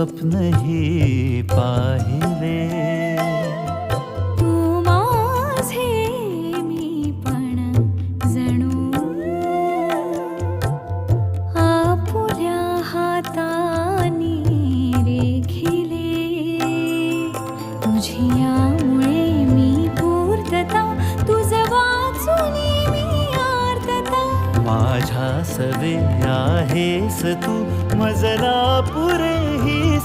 स्वप्नही पाहिले. तू माझे मी पण जणू आपुल्या हातानी रेखिले. तुझियामुळे मी पूर्तता, तुझ वाचुनी मी आर्तता. माझ्या सवे आहेस तू, मजला पुरे ही